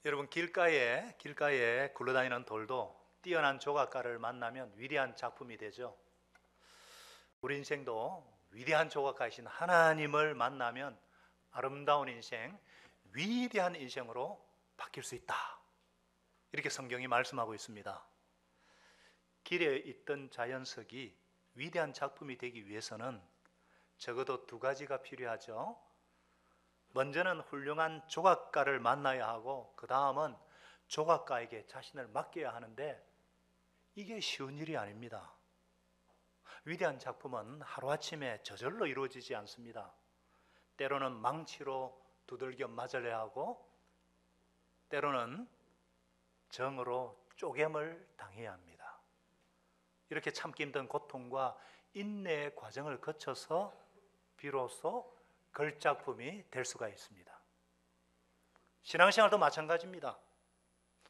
여러분, 길가에 굴러다니는 돌도 뛰어난 조각가를 만나면 위대한 작품이 되죠. 우리 인생도 위대한 조각가이신 하나님을 만나면 아름다운 인생, 위대한 인생으로 바뀔 수 있다. 이렇게 성경이 말씀하고 있습니다. 길에 있던 자연석이 위대한 작품이 되기 위해서는 적어도 두 가지가 필요하죠. 먼저는 훌륭한 조각가를 만나야 하고, 그 다음은 조각가에게 자신을 맡겨야 하는데, 이게 쉬운 일이 아닙니다. 위대한 작품은 하루아침에 저절로 이루어지지 않습니다. 때로는 망치로 두들겨 맞아야 하고, 때로는 정으로 쪼개을 당해야 합니다. 이렇게 참기 힘든 고통과 인내의 과정을 거쳐서 비로소 걸작품이 될 수가 있습니다. 신앙생활도 마찬가지입니다.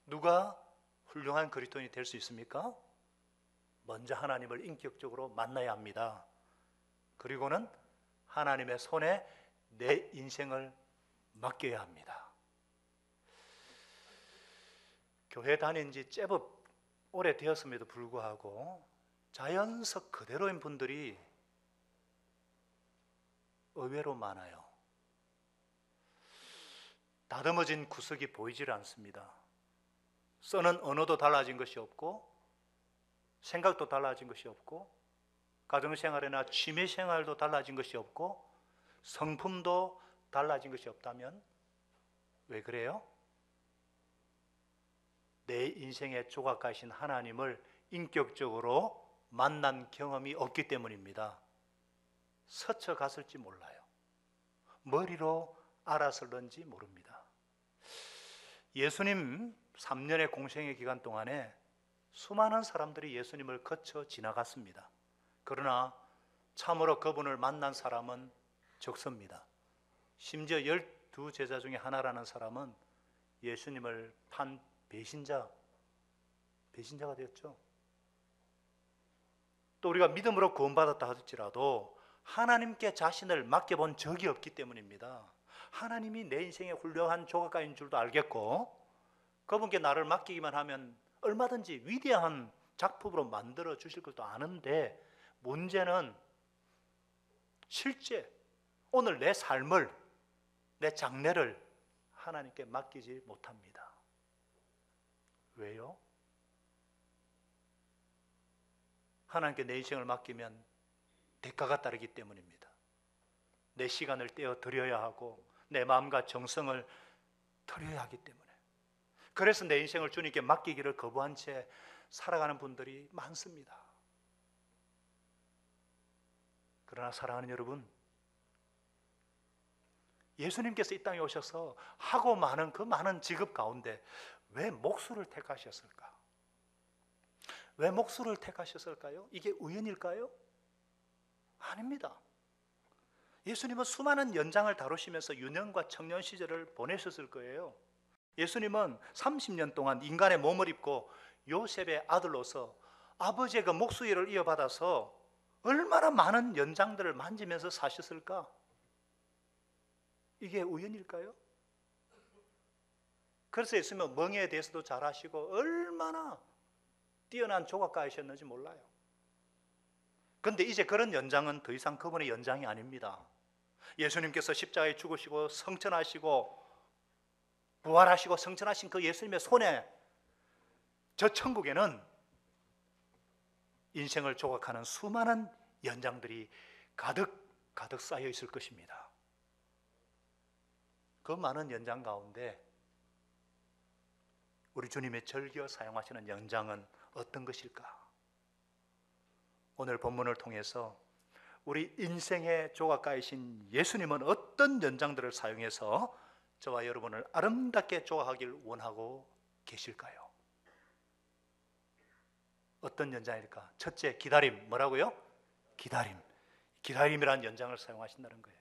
누가 훌륭한 그리스도인이 될 수 있습니까? 먼저 하나님을 인격적으로 만나야 합니다. 그리고는 하나님의 손에 내 인생을 맡겨야 합니다. 교회 다닌 지 제법 오래되었음에도 불구하고 자연석 그대로인 분들이 의외로 많아요. 다듬어진 구석이 보이질 않습니다. 쓰는 언어도 달라진 것이 없고, 생각도 달라진 것이 없고, 가정생활이나 취미생활도 달라진 것이 없고, 성품도 달라진 것이 없다면 왜 그래요? 내 인생의 조각가이신 하나님을 인격적으로 만난 경험이 없기 때문입니다. 스쳐갔을지 몰라요. 머리로 알았을런지 모릅니다. 예수님 3년의 공생의 기간 동안에 수많은 사람들이 예수님을 거쳐 지나갔습니다. 그러나 참으로 그분을 만난 사람은 적습니다. 심지어 12제자 중에 하나라는 사람은 예수님을 판 배신자가 되었죠. 또 우리가 믿음으로 구원받았다 할지라도 하나님께 자신을 맡겨본 적이 없기 때문입니다. 하나님이 내 인생의 훌륭한 조각가인 줄도 알겠고, 그분께 나를 맡기기만 하면 얼마든지 위대한 작품으로 만들어 주실 것도 아는데, 문제는 실제 오늘 내 삶을, 내 장래를 하나님께 맡기지 못합니다. 왜요? 하나님께 내 인생을 맡기면 대가가 따르기 때문입니다. 내 시간을 떼어 드려야 하고, 내 마음과 정성을 드려야 하기 때문에. 그래서 내 인생을 주님께 맡기기를 거부한 채 살아가는 분들이 많습니다. 그러나 사랑하는 여러분, 예수님께서 이 땅에 오셔서 하고 많은 그 많은 직업 가운데 왜 목수를 택하셨을까? 왜 목수를 택하셨을까요? 이게 우연일까요? 아닙니다. 예수님은 수많은 연장을 다루시면서 유년과 청년 시절을 보내셨을 거예요. 예수님은 30년 동안 인간의 몸을 입고 요셉의 아들로서 아버지의 그 목수 일을 이어받아서 얼마나 많은 연장들을 만지면서 사셨을까? 이게 우연일까요? 그래서 예수님은 멍에에 대해서도 잘 아시고 얼마나 뛰어난 조각가이셨는지 몰라요. 그런데 이제 그런 연장은 더 이상 그분의 연장이 아닙니다. 예수님께서 십자가에 죽으시고 성천하시고 부활하시고 성천하신 그 예수님의 손에, 저 천국에는 인생을 조각하는 수많은 연장들이 가득 쌓여 있을 것입니다. 그 많은 연장 가운데 우리 주님의 즐겨 사용하시는 연장은 어떤 것일까? 오늘 본문을 통해서 우리 인생의 조각가이신 예수님은 어떤 연장들을 사용해서 저와 여러분을 아름답게 조각하길 원하고 계실까요? 어떤 연장일까? 첫째, 기다림. 뭐라고요? 기다림. 기다림이라는 연장을 사용하신다는 거예요.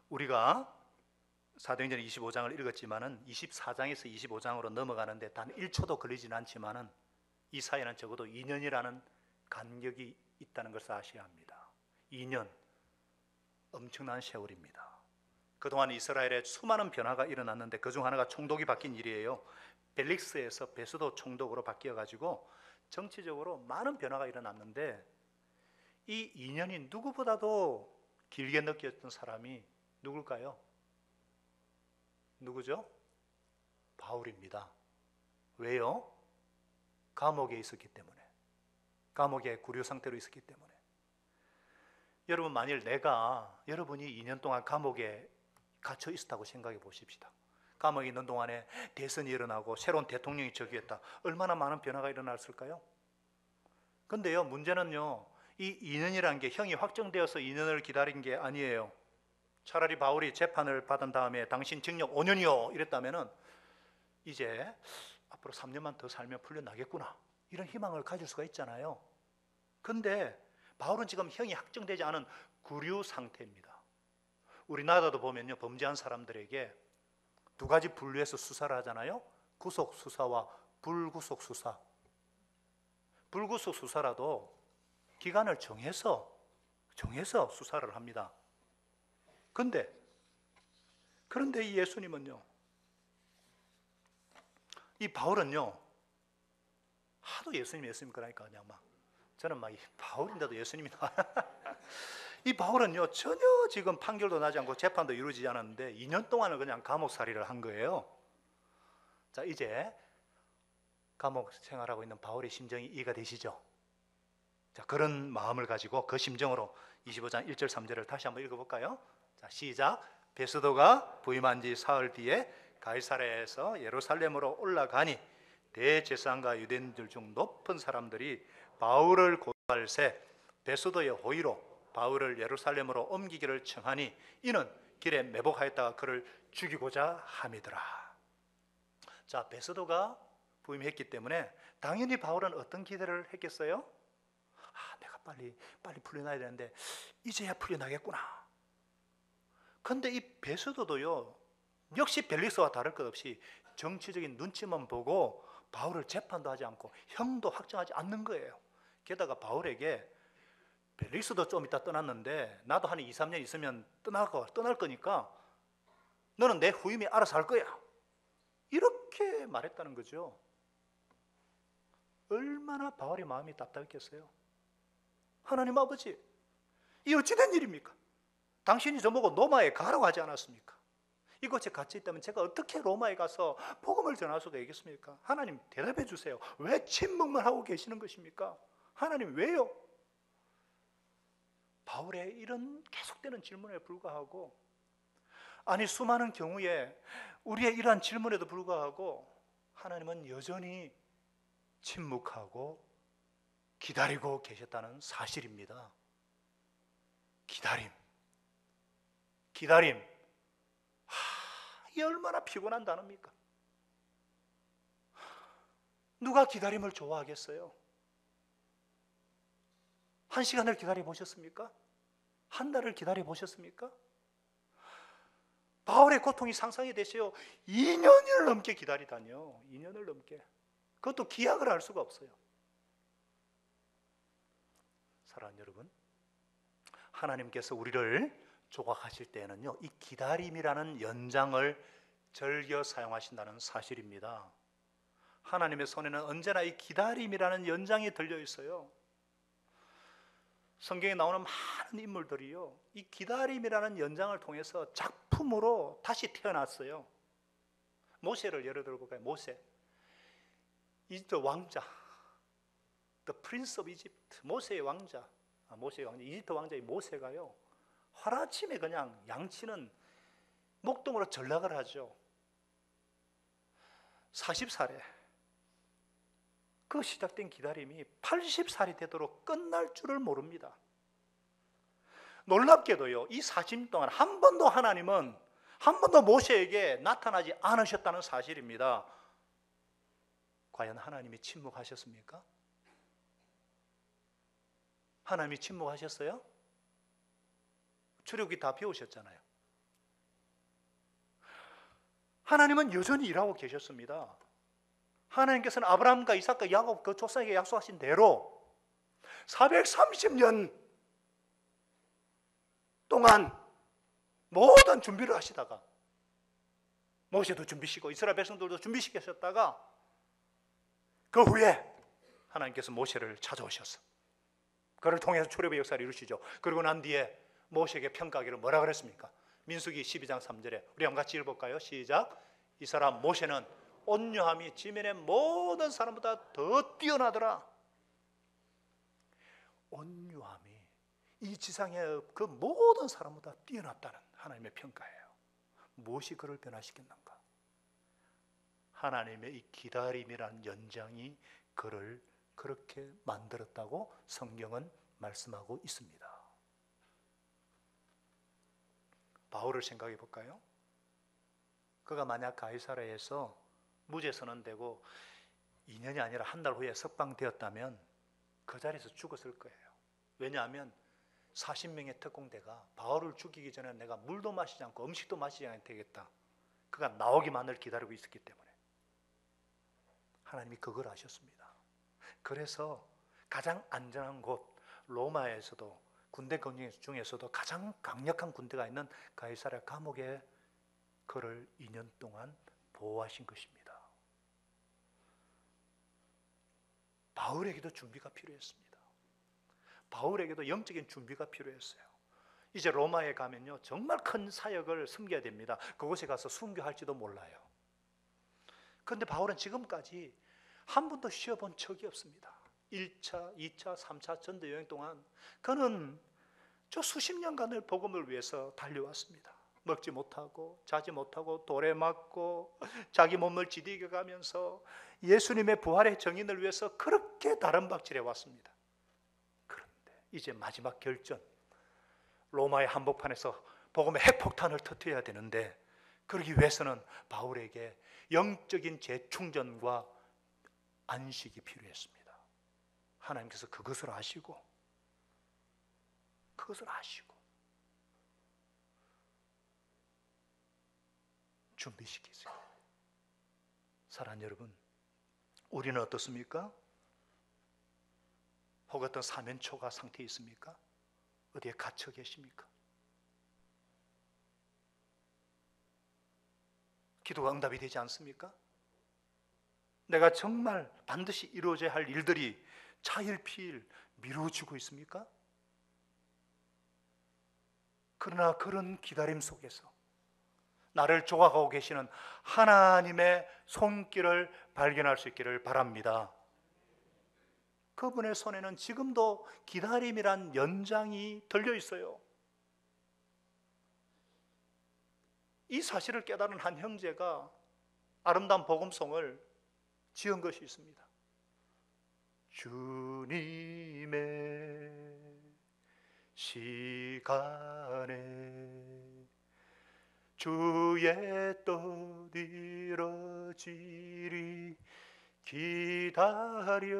우리가 사도행전 25장을 읽었지만은 24장에서 25장으로 넘어가는데 단 1초도 걸리지는 않지만은 이 사이에는 적어도 2년이라는 간격이 있다는 것을 아셔야 합니다. 2년, 엄청난 세월입니다. 그동안 이스라엘에 수많은 변화가 일어났는데 그중 하나가 총독이 바뀐 일이에요. 벨릭스에서 베스도 총독으로 바뀌어가지고 정치적으로 많은 변화가 일어났는데 이 2년이 누구보다도 길게 느꼈던 사람이 누굴까요? 누구죠? 바울입니다. 왜요? 감옥에 있었기 때문에. 감옥에 구류 상태로 있었기 때문에. 여러분, 만일 여러분이 2년 동안 감옥에 갇혀 있었다고 생각해 보십시다. 감옥에 있는 동안에 대선이 일어나고 새로운 대통령이 즉위했다. 얼마나 많은 변화가 일어났을까요? 근데요, 문제는요, 이 2년이라는 게 형이 확정되어서 2년을 기다린 게 아니에요. 차라리 바울이 재판을 받은 다음에 당신 징역 5년이요 이랬다면은 이제 앞으로 3년만 더 살면 풀려나겠구나, 이런 희망을 가질 수가 있잖아요. 근데 바울은 지금 형이 확정되지 않은 구류 상태입니다. 우리나라도 보면요, 범죄한 사람들에게 두 가지 분류해서 수사를 하잖아요. 구속 수사와 불구속 수사. 불구속 수사라도 기간을 정해서 수사를 합니다. 그런데 이 예수님은요, 이 바울은요, 하도 예수님 그러니까 그냥 막 저는 막 바울인데도 예수님이 나와요. 이 바울은요, 전혀 지금 판결도 나지 않고 재판도 이루어지지 않았는데 2년 동안을 그냥 감옥살이를 한 거예요. 자, 이제 감옥 생활하고 있는 바울의 심정이 이해가 되시죠? 자, 그런 마음을 가지고 그 심정으로 25장 1절 3절을 다시 한번 읽어볼까요? 자, 시작. 베스도가 부임한 지 사흘 뒤에 가이사랴에서 예루살렘으로 올라가니 대제사장과 유대인들 중 높은 사람들이 바울을 고발세 베스도의 호의로 바울을 예루살렘으로 옮기기를 청하니 이는 길에 매복하였다가 그를 죽이고자 함이더라. 자, 베스도가 부임했기 때문에 당연히 바울은 어떤 기대를 했겠어요? 내가 빨리 풀려나야 되는데 이제야 풀려나겠구나. 근데 이 베스도도요, 역시 벨릭스와 다를 것 없이 정치적인 눈치만 보고 바울을 재판도 하지 않고 형도 확정하지 않는 거예요. 게다가 바울에게 벨릭스도 좀 이따 떠났는데 나도 한 2, 3년 있으면 떠날 거니까 너는 내 후임이 알아서 할 거야, 이렇게 말했다는 거죠. 얼마나 바울의 마음이 답답했겠어요. 하나님 아버지, 이 어찌된 일입니까? 당신이 저보고 로마에 가라고 하지 않았습니까? 이곳에 갇혀 있다면 제가 어떻게 로마에 가서 복음을 전할 수가 있겠습니까? 하나님 대답해 주세요. 왜 침묵만 하고 계시는 것입니까? 하나님 왜요? 바울의 이런 계속되는 질문에 불구하고, 아니 수많은 경우에 우리의 이러한 질문에도 불구하고 하나님은 여전히 침묵하고 기다리고 계셨다는 사실입니다. 기다림. 이게 얼마나 피곤한 단어입니까? 누가 기다림을 좋아하겠어요? 1시간을 기다려 보셨습니까? 한 달을 기다려 보셨습니까? 바울의 고통이 상상이 되세요. 2년을 넘게 기다리다니요. 2년을 넘게. 그것도 기약을 할 수가 없어요. 사랑하는 여러분, 하나님께서 우리를 조각하실 때에는요, 이 기다림이라는 연장을 즐겨 사용하신다는 사실입니다. 하나님의 손에는 언제나 이 기다림이라는 연장이 들려 있어요. 성경에 나오는 많은 인물들이요, 이 기다림이라는 연장을 통해서 작품으로 다시 태어났어요. 모세를 예를 들어볼까요? 모세, 이집트 왕자, The Prince of Egypt, 모세의 왕자, 이집트 왕자의 모세가요, 하루아침에 그냥 양치는 목동으로 전락을 하죠. 40살에 그 시작된 기다림이 80살이 되도록 끝날 줄을 모릅니다. 놀랍게도요, 이 40년 동안 한 번도 하나님은 한 번도 모세에게 나타나지 않으셨다는 사실입니다. 과연 하나님이 침묵하셨습니까? 하나님이 침묵하셨어요? 출애굽기 다 배우셨잖아요. 하나님은 여전히 일하고 계셨습니다. 하나님께서는 아브라함과 이삭과 야곱 그 조상에게 약속하신 대로 430년 동안 모든 준비를 하시다가 모세도 준비시키고 이스라엘 백성들도 준비시키셨다가 그 후에 하나님께서 모세를 찾아오셔서 그를 통해서 출애굽의 역사를 이루시죠. 그리고 난 뒤에 모세에게 평가하기를 뭐라 그랬습니까? 민수기 12장 3절에 우리 한번 같이 읽어볼까요? 시작. 이 사람 모세는 온유함이 지면의 모든 사람보다 더 뛰어나더라. 온유함이 이 지상의 그 모든 사람보다 뛰어났다는 하나님의 평가예요. 무엇이 그를 변화시켰는가? 하나님의 이 기다림이란 연장이 그를 그렇게 만들었다고 성경은 말씀하고 있습니다. 바울을 생각해 볼까요? 그가 만약 가이사랴에서 무죄 선언되고 2년이 아니라 한 달 후에 석방되었다면 그 자리에서 죽었을 거예요. 왜냐하면 40명의 특공대가 바울을 죽이기 전에 내가 물도 마시지 않고 음식도 마시지 않아야 되겠다, 그가 나오기만을 기다리고 있었기 때문에 하나님이 그걸 아셨습니다. 그래서 가장 안전한 곳 로마에서도 군대 중에서도 가장 강력한 군대가 있는 가이사랴 감옥에 그를 2년 동안 보호하신 것입니다. 바울에게도 준비가 필요했습니다. 바울에게도 영적인 준비가 필요했어요. 이제 로마에 가면요 정말 큰 사역을 섬겨야 됩니다. 그곳에 가서 순교할지도 몰라요. 그런데 바울은 지금까지 한 번도 쉬어본 적이 없습니다. 1차, 2차, 3차 전도 여행 동안 그는 저 수십 년간을 복음을 위해서 달려왔습니다. 먹지 못하고 자지 못하고 돌에 맞고 자기 몸을 지디게 가면서 예수님의 부활의 정인을 위해서 그렇게 다름박질해 왔습니다. 그런데 이제 마지막 결전, 로마의 한복판에서 복음의 핵폭탄을 터뜨려야 되는데 그러기 위해서는 바울에게 영적인 재충전과 안식이 필요했습니다. 하나님께서 그것을 아시고 준비시키세요. 사랑하는 여러분, 우리는 어떻습니까? 혹 어떤 사면초가 상태에 있습니까? 어디에 갇혀 계십니까? 기도가 응답이 되지 않습니까? 내가 정말 반드시 이루어져야 할 일들이 차일피일 미뤄지고 있습니까? 그러나 그런 기다림 속에서 나를 조각하고 계시는 하나님의 손길을 발견할 수 있기를 바랍니다. 그분의 손에는 지금도 기다림이란 연장이 들려 있어요. 이 사실을 깨달은 한 형제가 아름다운 복음송을 지은 것이 있습니다. 주님의 시간에 주의 뜻 이루어지리 기다려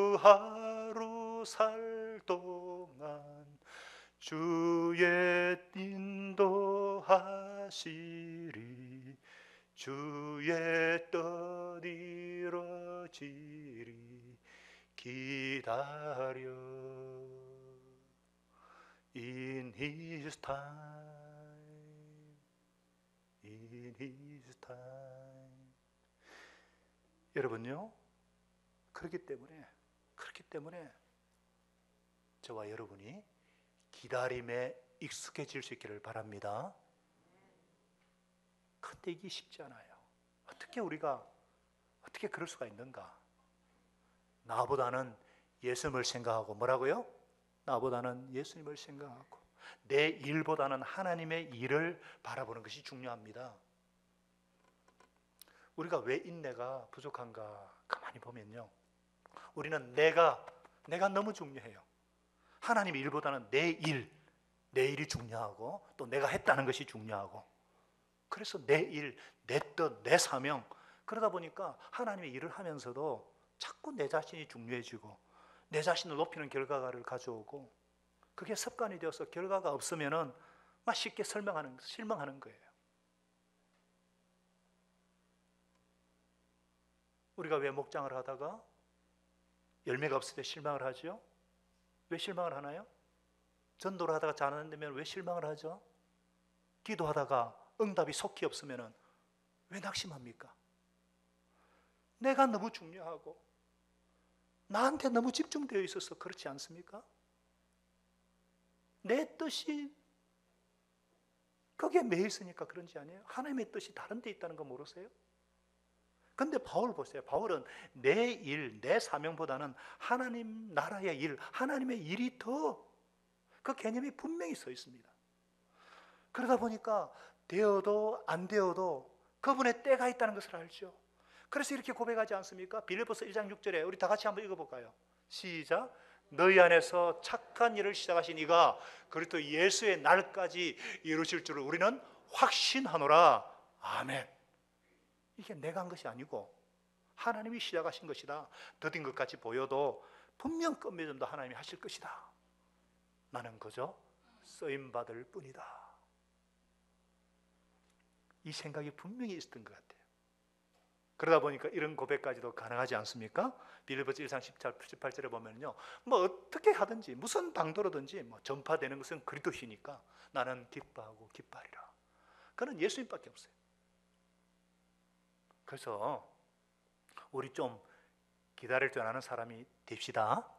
하루하루 살 동안 주의 인도하시리 주의 뜻 이루어지리 기다려 In His time, in His time. 여러분요, 그렇기 때문에 저와 여러분이 기다림에 익숙해질 수 있기를 바랍니다. 그런데 이게 쉽지 않아요. 어떻게 그럴 수가 있는가? 나보다는 예수님을 생각하고 뭐라고요? 나보다는 예수님을 생각하고 내 일보다는 하나님의 일을 바라보는 것이 중요합니다. 우리가 왜 인내가 부족한가 가만히 보면요, 우리는 내가 너무 중요해요. 하나님의 일보다는 내 일이 중요하고 또 내가 했다는 것이 중요하고, 그래서 내 일, 내 뜻, 내 사명, 그러다 보니까 하나님의 일을 하면서도 자꾸 내 자신이 중요해지고 내 자신을 높이는 결과를 가져오고, 그게 습관이 되어서 결과가 없으면은 막 쉽게 실망하는 거예요. 우리가 왜 목장을 하다가 열매가 없을 때 실망을 하죠? 왜 실망을 하나요? 전도를 하다가 잘 안 되면 왜 실망을 하죠? 기도하다가 응답이 속히 없으면 왜 낙심합니까? 내가 너무 중요하고 나한테 너무 집중되어 있어서 그렇지 않습니까? 내 뜻이 거기에 매여 있으니까 그런지 아니에요? 하나님의 뜻이 다른 데 있다는 거 모르세요? 근데 바울 보세요. 바울은 내 일, 내 사명보다는 하나님 나라의 일, 하나님의 일이 더 그 개념이 분명히 서 있습니다. 그러다 보니까 되어도 안 되어도 그분의 때가 있다는 것을 알죠. 그래서 이렇게 고백하지 않습니까? 빌립보서 1장 6절에 우리 다 같이 한번 읽어볼까요? 시작. 너희 안에서 착한 일을 시작하신 이가 그리스도 예수의 날까지 이루실 줄을 우리는 확신하노라. 아멘. 이게 내가 한 것이 아니고 하나님이 시작하신 것이다. 더딘 것 같이 보여도 분명 끝맺음도 하나님이 하실 것이다. 나는 그저 쓰임받을 뿐이다. 이 생각이 분명히 있었던 것 같아요. 그러다 보니까 이런 고백까지도 가능하지 않습니까? 빌립보서 1장 18절에 보면요, 뭐 어떻게 하든지 무슨 방도로든지 뭐 전파되는 것은 그리스도시니까 나는 기뻐하고 기뻐하리라. 그는 예수님밖에 없어요. 그래서 우리 좀 기다릴 줄 아는 사람이 됩시다.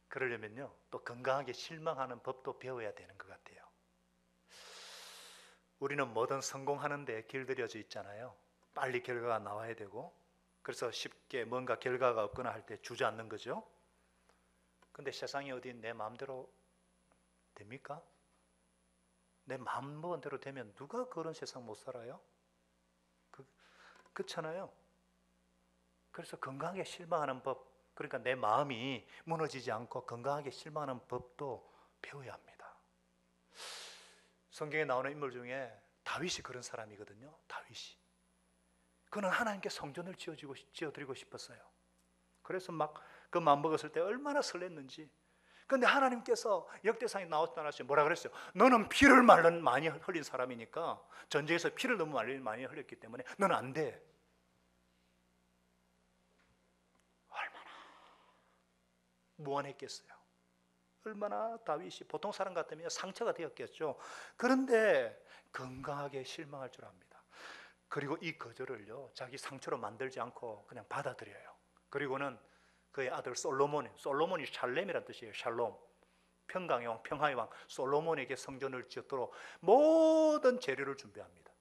그러려면요, 또 건강하게 실망하는 법도 배워야 되는 것 같아요. 우리는 뭐든 성공하는 데 길들여져 있잖아요. 빨리 결과가 나와야 되고, 그래서 쉽게 뭔가 결과가 없거나 할 때 주저앉는 거죠. 근데 세상이 어디 내 마음대로 됩니까? 내 마음 먹은 대로 되면 누가 그런 세상 못 살아요? 그렇잖아요. 그래서 건강하게 실망하는 법, 그러니까 내 마음이 무너지지 않고 건강하게 실망하는 법도 배워야 합니다. 성경에 나오는 인물 중에 다윗이 그런 사람이거든요. 다윗이. 그는 하나님께 성전을 지어드리고 싶었어요. 그래서 막 그 마음 먹었을 때 얼마나 설렜는지. 그런데 하나님께서 역대상에 나왔다나시 뭐라 그랬어요? 너는 피를 많이 흘린 사람이니까, 전쟁에서 피를 너무 많이 흘렸기 때문에 너는 안 돼. 얼마나 무안했겠어요. 얼마나 다윗이 보통 사람 같으면 상처가 되었겠죠. 그런데 건강하게 실망할 줄 압니다. 그리고 이 거절을요, 자기 상처로 만들지 않고 그냥 받아들여요. 그리고는 그의 아들 솔로몬이 샬렘이라는 뜻이에요. 샬롬, 평강의 왕, 평화의 왕 솔로몬에게 성전을 지었도록 모든 재료를 준비합니다.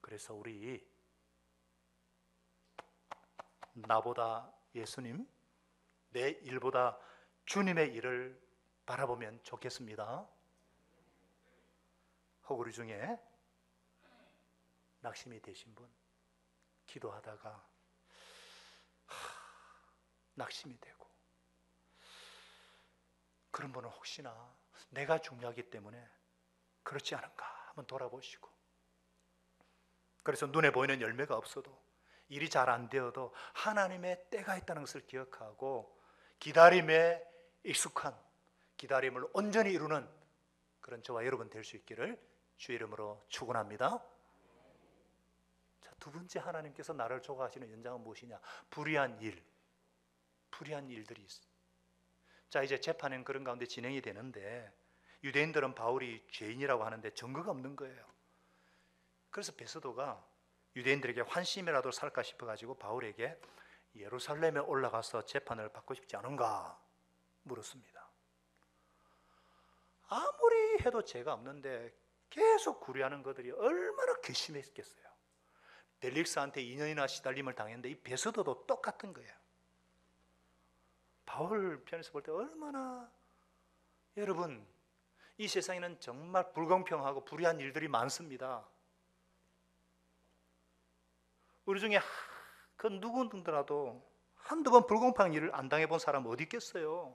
그래서 우리 나보다 예수님, 내 일보다 주님의 일을 바라보면 좋겠습니다. 혹 우리 중에 낙심이 되신 분, 기도하다가 낙심이 되고, 그런 분은 혹시나 내가 중요하기 때문에 그렇지 않은가 한번 돌아보시고, 그래서 눈에 보이는 열매가 없어도, 일이 잘 안 되어도 하나님의 때가 있다는 것을 기억하고 기다림에 익숙한, 기다림을 온전히 이루는 그런 저와 여러분 될 수 있기를 주의 이름으로 축원합니다. 자, 두 번째 하나님께서 나를 조각하시는 연장은 무엇이냐? 불의한 일들이 있어요. 자, 이제 재판은 그런 가운데 진행이 되는데, 유대인들은 바울이 죄인이라고 하는데 증거가 없는 거예요. 그래서 베스도가 유대인들에게 환심이라도 살까 싶어가지고 바울에게 예루살렘에 올라가서 재판을 받고 싶지 않은가 물었습니다. 아무리 해도 죄가 없는데 계속 구려하는 것들이 얼마나 괘씸했겠어요. 벨릭스한테 2년이나 시달림을 당했는데 이 베스도도 똑같은 거예요. 바울 편에서 볼 때 얼마나, 여러분, 이 세상에는 정말 불공평하고 불의한 일들이 많습니다. 우리 중에 그 누구든지라도 한두 번 불공평한 일을 안 당해본 사람 어디 있겠어요?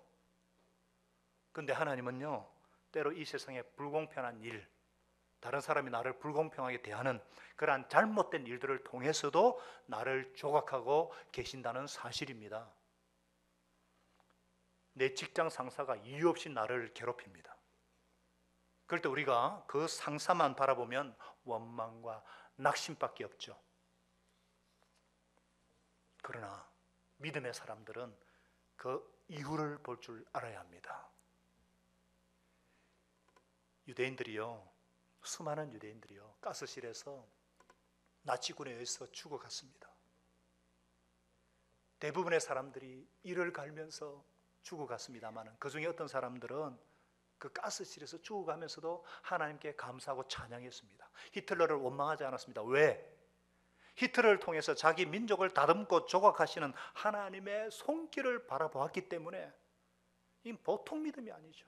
그런데 하나님은요, 때로 이 세상에 불공평한 일, 다른 사람이 나를 불공평하게 대하는 그러한 잘못된 일들을 통해서도 나를 조각하고 계신다는 사실입니다. 내 직장 상사가 이유 없이 나를 괴롭힙니다. 그럴 때 우리가 그 상사만 바라보면 원망과 낙심밖에 없죠. 그러나 믿음의 사람들은 그 이유를 볼 줄 알아야 합니다. 수많은 유대인들이요, 가스실에서 나치군에 의해서 죽어갔습니다. 대부분의 사람들이 이를 갈면서 죽어갔습니다만, 그 중에 어떤 사람들은 그 가스실에서 죽어가면서도 하나님께 감사하고 찬양했습니다. 히틀러를 원망하지 않았습니다. 왜? 히틀러를 통해서 자기 민족을 다듬고 조각하시는 하나님의 손길을 바라보았기 때문에. 이 보통 믿음이 아니죠.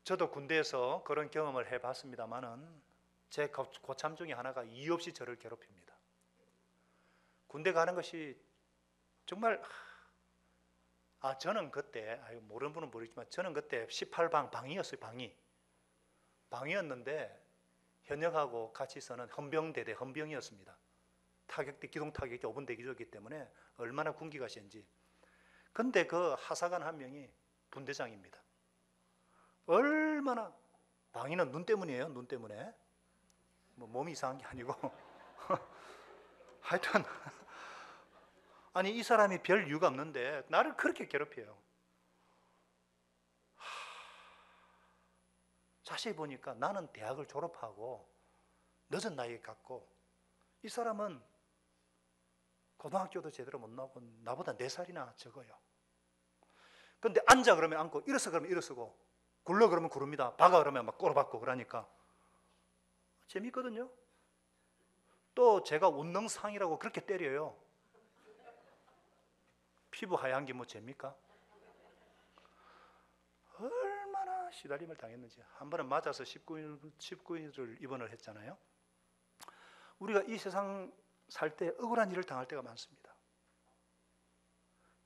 저도 군대에서 그런 경험을 해봤습니다만은 제 고참 중에 하나가 이유 없이 저를 괴롭힙니다. 군대 가는 것이 정말, 저는 그때, 모르는 분은 모르지만 저는 그때 18방 방이었어요. 방이었는데 현역하고 같이 서는 헌병대대 헌병이었습니다. 타격대, 기동 타격대 5분 대기조였기 때문에 얼마나 군기가 센지. 근데 그 하사관 한 명이 분대장입니다. 얼마나, 방위는 눈 때문이에요. 눈 때문에. 뭐 몸이 이상한 게 아니고 하여튼 아니, 이 사람이 별 이유가 없는데 나를 그렇게 괴롭혀요. 자세히 보니까 나는 대학을 졸업하고 늦은 나이에 갔고, 이 사람은 고등학교도 제대로 못 나오고 나보다 4살이나 적어요. 근데 앉아 그러면 앉고, 일어서 그러면 일어서고, 굴러 그러면 구릅니다. 박아 그러면 막 꼬라박고 그러니까 재밌거든요. 또 제가 운능상이라고 그렇게 때려요. 피부 하얀 게 뭐 죄입니까? 얼마나 시달림을 당했는지. 한 번은 맞아서 19일을 입원을 했잖아요. 우리가 이 세상 살 때 억울한 일을 당할 때가 많습니다.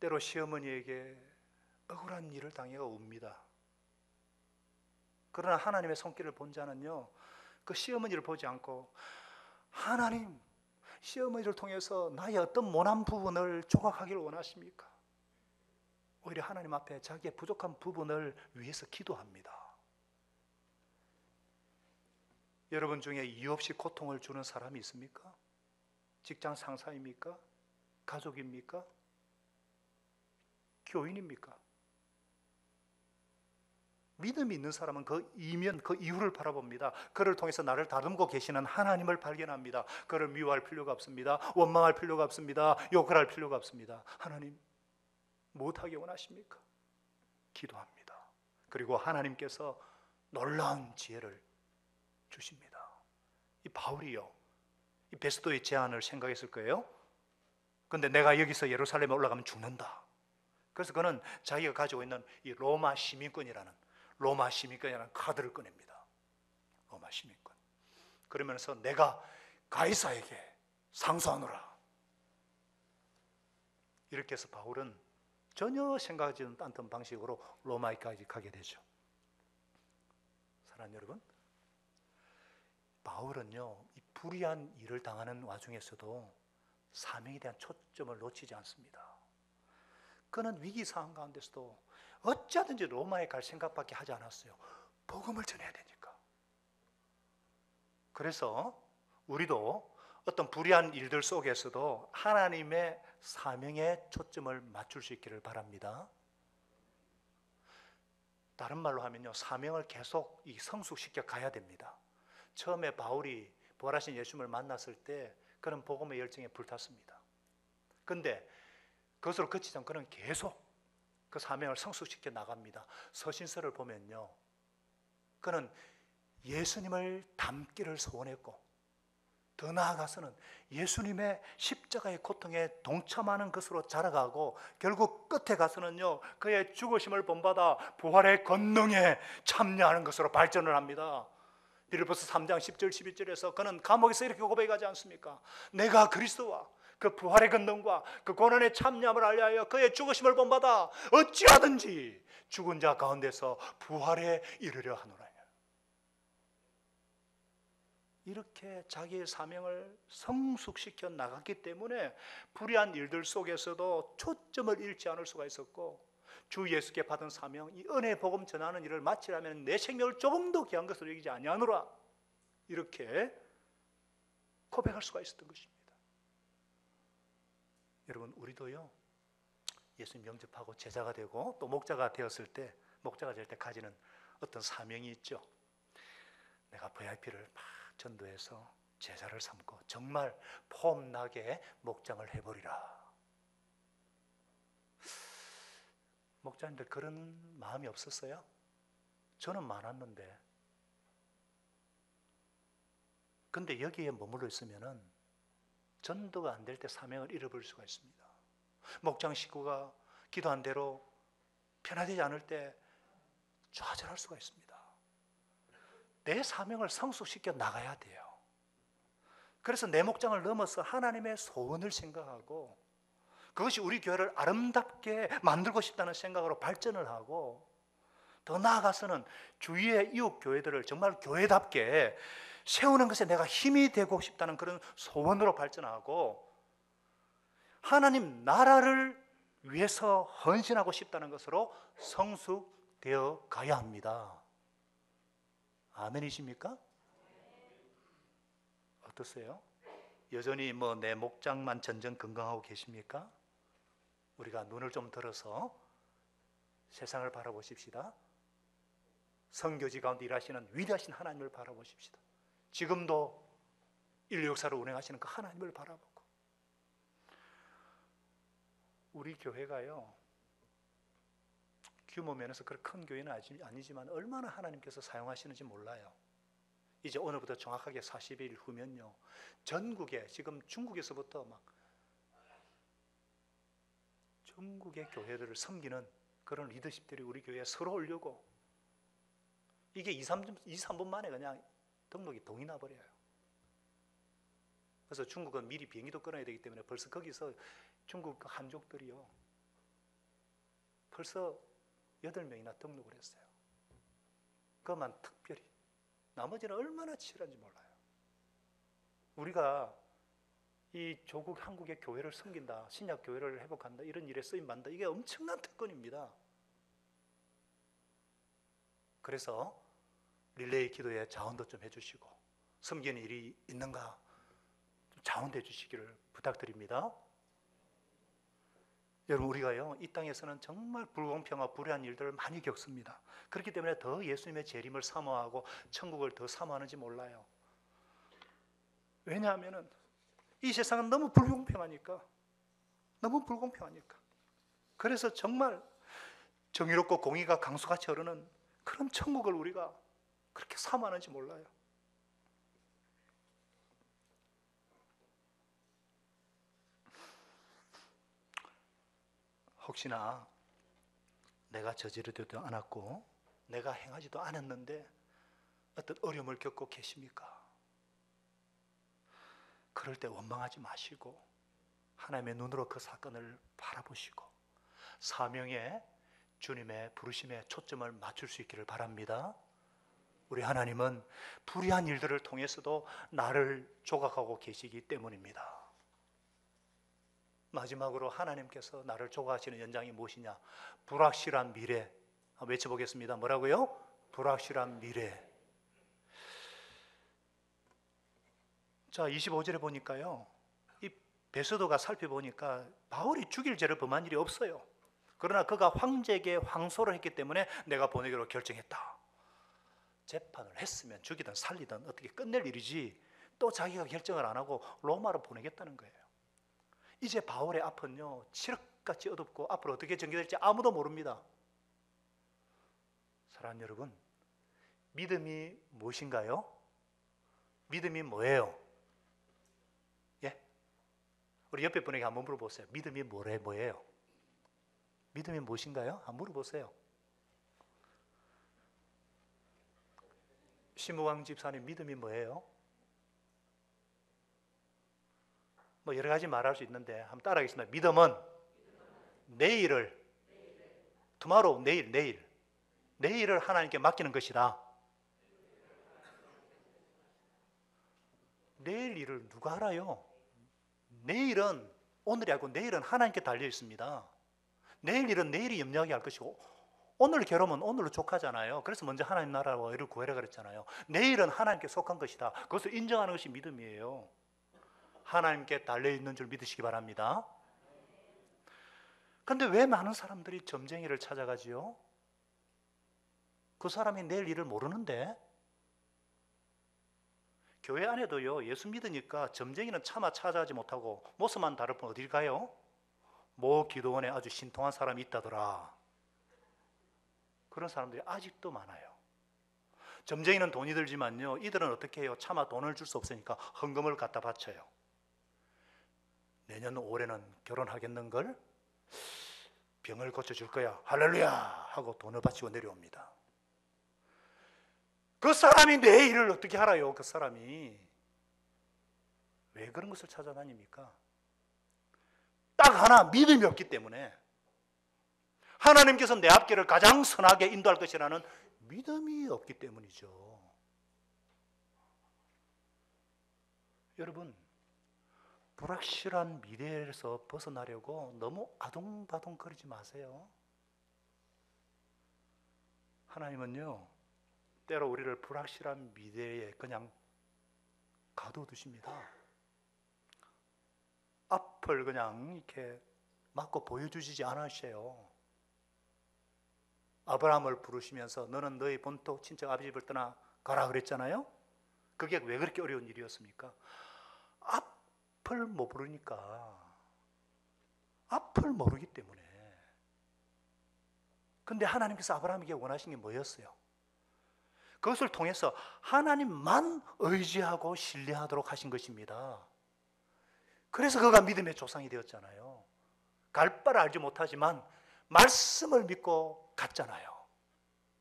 때로 시어머니에게 억울한 일을 당해가 웁니다. 그러나 하나님의 손길을 본 자는요, 그 시어머니를 보지 않고, 하나님, 시어머니를 통해서 나의 어떤 모난 부분을 조각하기를 원하십니까? 오히려 하나님 앞에 자기의 부족한 부분을 위해서 기도합니다. 여러분 중에 이유 없이 고통을 주는 사람이 있습니까? 직장 상사입니까? 가족입니까? 교인입니까? 믿음이 있는 사람은 그 이면, 그 이유를 바라봅니다. 그를 통해서 나를 다듬고 계시는 하나님을 발견합니다. 그를 미워할 필요가 없습니다. 원망할 필요가 없습니다. 욕을 할 필요가 없습니다. 하나님, 무엇하기 원하십니까? 기도합니다. 그리고 하나님께서 놀라운 지혜를 주십니다. 이 바울이요, 이 베스도의 제안을 생각했을 거예요. 그런데 내가 여기서 예루살렘에 올라가면 죽는다. 그래서 그는 자기가 가지고 있는 이 로마 시민권이라는 카드를 꺼냅니다. 로마 시민권. 그러면서 내가 가이사에게 상소하노라. 이렇게 해서 바울은 전혀 생각하지 않던 방식으로 로마에까지 가게 되죠. 사랑하는 여러분, 바울은요, 이 불의한 일을 당하는 와중에서도 사명에 대한 초점을 놓치지 않습니다. 그는 위기 상황 가운데서도 어찌하든지 로마에 갈 생각밖에 하지 않았어요. 복음을 전해야 되니까. 그래서 우리도 어떤 불의한 일들 속에서도 하나님의 사명에 초점을 맞출 수 있기를 바랍니다. 다른 말로 하면요, 사명을 계속 성숙시켜 가야 됩니다. 처음에 바울이 부활하신 예수님을 만났을 때 그는 복음의 열정에 불탔습니다. 그런데 그것으로 그치지 않고 그는 계속 그 사명을 성숙시켜 나갑니다. 서신서를 보면요, 그는 예수님을 닮기를 소원했고, 더 나아가서는 예수님의 십자가의 고통에 동참하는 것으로 자라가고, 결국 끝에 가서는요, 그의 죽으심을 본받아 부활의 권능에 참여하는 것으로 발전을 합니다. 빌립보서 3장 10절 11절에서 그는 감옥에서 이렇게 고백하지 않습니까? 내가 그리스도와 그 부활의 권능과 그 고난의 참여함을 알려하여 그의 죽으심을 본받아 어찌하든지 죽은 자 가운데서 부활에 이르려 하노라. 이렇게 자기의 사명을 성숙시켜 나갔기 때문에 불의한 일들 속에서도 초점을 잃지 않을 수가 있었고, 주 예수께 받은 사명, 이 은혜의 복음 전하는 일을 마치려면 내 생명을 조금 더 귀한 것으로 여기지 아니하노라, 이렇게 고백할 수가 있었던 것입니다. 여러분, 우리도요, 예수님 영접하고 제자가 되고 또 목자가 되었을 때, 목자가 될 때 가지는 어떤 사명이 있죠. 내가 VIP를 막 전도해서 제자를 삼고 정말 폼나게 목장을 해버리라. 목자님들 그런 마음이 없었어요? 저는 많았는데. 근데 여기에 머물러 있으면은 전도가 안 될 때 사명을 잃어버릴 수가 있습니다. 목장 식구가 기도한 대로 변화되지 않을 때 좌절할 수가 있습니다. 내 사명을 성숙시켜 나가야 돼요. 그래서 내 목장을 넘어서 하나님의 소원을 생각하고 그것이 우리 교회를 아름답게 만들고 싶다는 생각으로 발전을 하고 더 나아가서는 주위의 이웃 교회들을 정말 교회답게 세우는 것에 내가 힘이 되고 싶다는 그런 소원으로 발전하고 하나님 나라를 위해서 헌신하고 싶다는 것으로 성숙되어 가야 합니다. 아멘이십니까? 어떠세요? 여전히 내 목장만 전전 건강하고 계십니까? 우리가 눈을 좀 들어서 세상을 바라보십시다. 선교지 가운데 일하시는 위대하신 하나님을 바라보십시다. 지금도 인류 역사를 운행하시는 그 하나님을 바라보고 우리 교회가요, 규모 면에서 그렇게 큰 교회는 아니지만 얼마나 하나님께서 사용하시는지 몰라요. 이제 오늘부터 정확하게 40일 후면요, 전국에, 지금 중국에서부터 막 전국의 교회들을 섬기는 그런 리더십들이 우리 교회에 서로 오려고, 이게 2, 3분 만에 그냥 등록이 동이 나버려요. 그래서 중국은 미리 비행기도 끊어야 되기 때문에 벌써 거기서 중국 한족들이요, 벌써 8명이나 등록을 했어요. 그것만 특별히. 나머지는 얼마나 치열한지 몰라요. 우리가 이 조국 한국의 교회를 섬긴다, 신약 교회를 회복한다, 이런 일에 쓰임받는다, 이게 엄청난 특권입니다. 그래서 릴레이 기도에 자원도 좀 해주시고, 섬기는 일이 있는가 좀 자원도 해주시기를 부탁드립니다. 여러분, 우리가요, 이 땅에서는 정말 불공평하고 불의한 일들을 많이 겪습니다. 그렇기 때문에 더 예수님의 재림을 사모하고 천국을 더 사모하는지 몰라요. 왜냐하면 이 세상은 너무 불공평하니까. 그래서 정말 정의롭고 공의가 강수같이 흐르는 그런 천국을 우리가 그렇게 사모하는지 몰라요. 혹시나 내가 저지르지도 않았고 내가 행하지도 않았는데 어떤 어려움을 겪고 계십니까? 그럴 때 원망하지 마시고 하나님의 눈으로 그 사건을 바라보시고 사명에, 주님의 부르심에 초점을 맞출 수 있기를 바랍니다. 우리 하나님은 불의한 일들을 통해서도 나를 조각하고 계시기 때문입니다. 마지막으로 하나님께서 나를 조각하시는 연장이 무엇이냐? 불확실한 미래. 외쳐보겠습니다. 뭐라고요? 불확실한 미래. 자, 25절에 보니까요, 이 베스도가 살펴보니까 바울이 죽일 죄를 범한 일이 없어요. 그러나 그가 황제에게 황소를 했기 때문에 내가 보내기로 결정했다. 재판을 했으면 죽이든 살리든 어떻게 끝낼 일이지 또 자기가 결정을 안 하고 로마로 보내겠다는 거예요. 이제 바울의 앞은요, 칠흑같이 어둡고 앞으로 어떻게 전개될지 아무도 모릅니다. 사랑하는 여러분, 믿음이 무엇인가요? 믿음이 뭐예요? 예? 우리 옆에 분에게 한번 물어보세요. 믿음이 뭐예요? 믿음이 무엇인가요? 한번 물어보세요. 심우광 집사님, 믿음이 뭐예요? 뭐 여러 가지 말할 수 있는데 한번 따라하겠습니다. 믿음은 내일을, tomorrow, 내일을 하나님께 맡기는 것이다. 내일 일을 누가 알아요? 내일은 오늘이 아니고 내일은 하나님께 달려 있습니다. 내일 일은 내일이 염려하게 할 것이고 오늘 괴로우면 오늘로 족하잖아요. 그래서 먼저 하나님 나라와 의를 구하라 그랬잖아요. 내일은 하나님께 속한 것이다. 그것을 인정하는 것이 믿음이에요. 하나님께 달려있는 줄 믿으시기 바랍니다. 근데 왜 많은 사람들이 점쟁이를 찾아가지요? 그 사람이 내일 일을 모르는데. 교회 안에도요, 예수 믿으니까 점쟁이는 차마 찾아가지 못하고 모습만 다를 뿐 어딜 가요? 모 기도원에 아주 신통한 사람이 있다더라. 그런 사람들이 아직도 많아요. 점쟁이는 돈이 들지만요, 이들은 어떻게 해요? 차마 돈을 줄 수 없으니까 헌금을 갖다 바쳐요. 내년 올해는 결혼하겠는걸? 병을 고쳐줄 거야, 할렐루야 하고 돈을 바치고 내려옵니다. 그 사람이 내 일을 어떻게 알아요? 그 사람이 왜 그런 것을 찾아다닙니까? 딱 하나, 믿음이 없기 때문에. 하나님께서 내 앞길을 가장 선하게 인도할 것이라는 믿음이 없기 때문이죠. 여러분, 불확실한 미래에서 벗어나려고 너무 아둥바둥 거리지 마세요. 하나님은요, 때로 우리를 불확실한 미래에 그냥 가둬두십니다. 앞을 그냥 이렇게 막고 보여주시지 않으셔요. 아브라함을 부르시면서 너는 너의 본토 친척 아버지 집을 떠나 가라 그랬잖아요. 그게 왜 그렇게 어려운 일이었습니까? 앞을 못 부르니까. 앞을 모르기 때문에. 근데 하나님께서 아브라함에게 원하신 게 뭐였어요? 그것을 통해서 하나님만 의지하고 신뢰하도록 하신 것입니다. 그래서 그가 믿음의 조상이 되었잖아요. 갈 바를 알지 못하지만 말씀을 믿고 갔잖아요.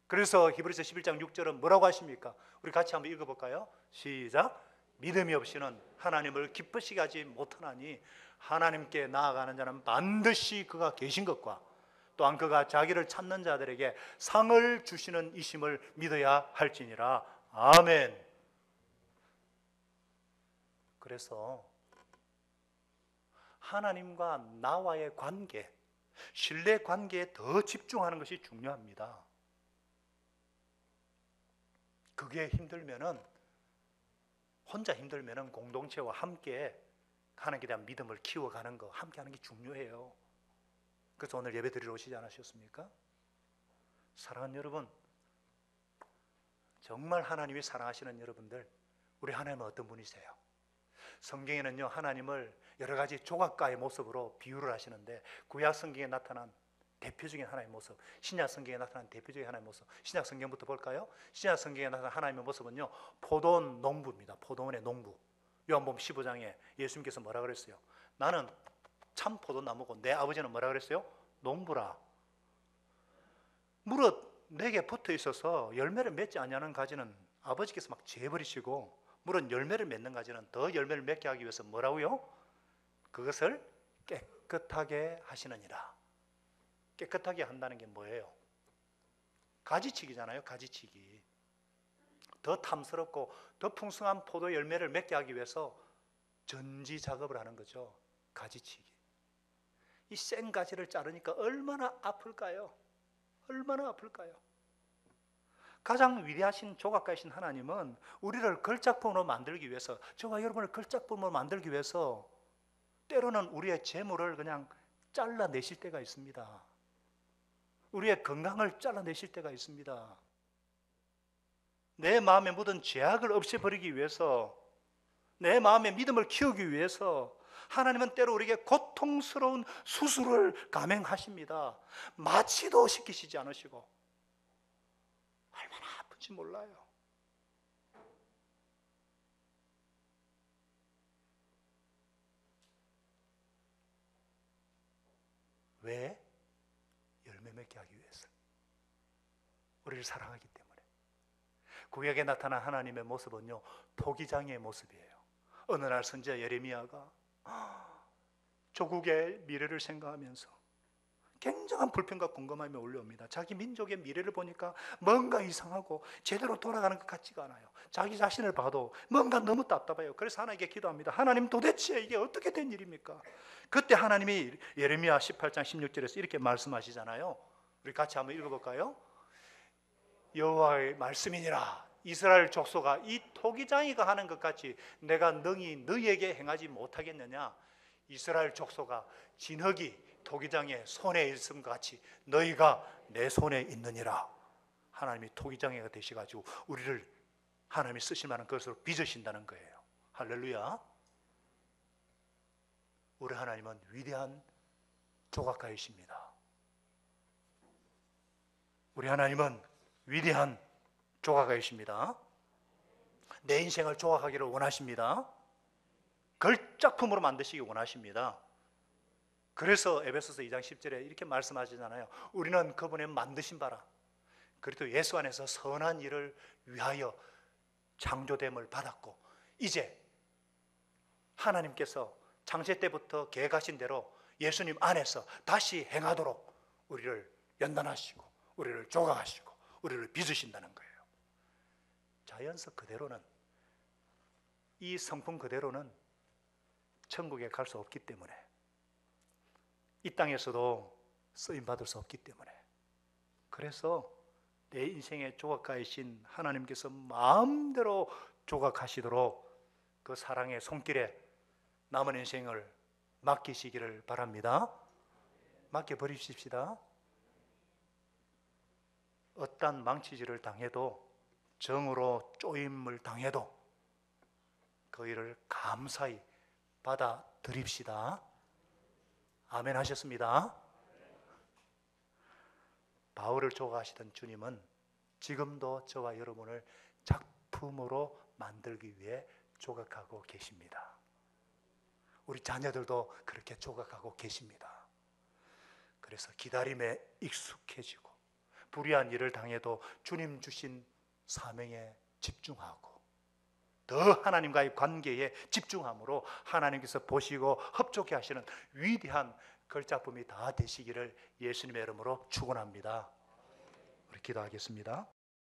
그래서 히브리서 11장 6절은 뭐라고 하십니까? 우리 같이 한번 읽어볼까요? 시작. 믿음이 없이는 하나님을 기쁘시게 하지 못하나니 하나님께 나아가는 자는 반드시 그가 계신 것과 또한 그가 자기를 찾는 자들에게 상을 주시는 이심을 믿어야 할지니라. 아멘. 그래서 하나님과 나와의 관계, 신뢰 관계에 더 집중하는 것이 중요합니다. 그게 힘들면은, 혼자 힘들면은 공동체와 함께 하나님께 대한 믿음을 키워가는 거, 함께 하는 게 중요해요. 그래서 오늘 예배 드리러 오시지 않으셨습니까? 사랑하는 여러분, 정말 하나님이 사랑하시는 여러분들, 우리 하나님은 어떤 분이세요? 성경에는요, 하나님을 여러 가지 조각가의 모습으로 비유를 하시는데, 구약 성경에 나타난 대표적인 하나님의 모습, 신약 성경에 나타난 대표적인 하나님의 모습, 신약 성경부터 볼까요? 신약 성경에 나타난 하나님의 모습은요, 포도원 농부입니다. 포도원의 농부. 요한복음 15장에 예수님께서 뭐라 그랬어요? 나는 참 포도나무고 내 아버지는 뭐라 그랬어요? 농부라. 무릇 내게 붙어 있어서 열매를 맺지 않냐는 가지는 아버지께서 막 재버리시고, 물은 열매를 맺는 가지는 더 열매를 맺게 하기 위해서 뭐라고요? 그것을 깨끗하게 하시느니라. 깨끗하게 한다는 게 뭐예요? 가지치기잖아요. 가지치기. 더 탐스럽고 더 풍성한 포도 열매를 맺게 하기 위해서 전지 작업을 하는 거죠. 가지치기. 이 센 가지를 자르니까 얼마나 아플까요? 얼마나 아플까요? 가장 위대하신 조각가이신 하나님은 우리를 걸작품으로 만들기 위해서, 저와 여러분을 걸작품으로 만들기 위해서 때로는 우리의 재물을 그냥 잘라내실 때가 있습니다. 우리의 건강을 잘라내실 때가 있습니다. 내 마음에 묻은 죄악을 없애버리기 위해서, 내 마음의 믿음을 키우기 위해서 하나님은 때로 우리에게 고통스러운 수술을 감행하십니다. 마취도 시키시지 않으시고. 얼마나 아픈지 몰라요. 왜? 열매 맺게 하기 위해서. 우리를 사랑하기 때문에. 구약에 나타난 하나님의 모습은요, 포기장의 모습이에요. 어느 날 선지자 예레미야가 조국의 미래를 생각하면서 굉장한 불평과 궁금함이 올라옵니다. 자기 민족의 미래를 보니까 뭔가 이상하고 제대로 돌아가는 것 같지가 않아요. 자기 자신을 봐도 뭔가 너무 답답해요. 그래서 하나님께 기도합니다. 하나님, 도대체 이게 어떻게 된 일입니까? 그때 하나님이 예레미야 18장 16절에서 이렇게 말씀하시잖아요. 우리 같이 한번 읽어볼까요? 여호와의 말씀이니라. 이스라엘 족속아, 이 토기장이가 하는 것 같이 내가 능히 너희에게 행하지 못하겠느냐? 이스라엘 족속아, 진흙이 토기장의 손에 있음과 같이 너희가 내 손에 있느니라. 하나님이 토기장애가 되셔가지고 우리를 하나님이 쓰실 만한 것으로 빚으신다는 거예요. 할렐루야. 우리 하나님은 위대한 조각가이십니다. 우리 하나님은 위대한 조각가이십니다. 내 인생을 조각하기를 원하십니다. 걸작품으로 만드시기 원하십니다. 그래서 에베소서 2장 10절에 이렇게 말씀하시잖아요. 우리는 그분의 만드신 바라 그리스도 예수 안에서 선한 일을 위하여 창조됨을 받았고 이제 하나님께서 창세 때부터 계획하신 대로 예수님 안에서 다시 행하도록 우리를 연단하시고 우리를 조각하시고 우리를 빚으신다는 거예요. 자연석 그대로는, 이 성품 그대로는 천국에 갈 수 없기 때문에, 이 땅에서도 쓰임받을 수 없기 때문에, 그래서 내 인생의 조각가이신 하나님께서 마음대로 조각하시도록 그 사랑의 손길에 남은 인생을 맡기시기를 바랍니다. 맡겨버리십시다. 어떤 망치질을 당해도, 정으로 쪼임을 당해도 그 일을 감사히 받아들입시다. 아멘 하셨습니다. 바울을 조각하시던 주님은 지금도 저와 여러분을 작품으로 만들기 위해 조각하고 계십니다. 우리 자녀들도 그렇게 조각하고 계십니다. 그래서 기다림에 익숙해지고 불의한 일을 당해도 주님 주신 사명에 집중하고 더 하나님과의 관계에 집중함으로 하나님께서 보시고 흡족해 하시는 위대한 걸작품이 다 되시기를 예수님의 이름으로 축원합니다. 우리 기도하겠습니다.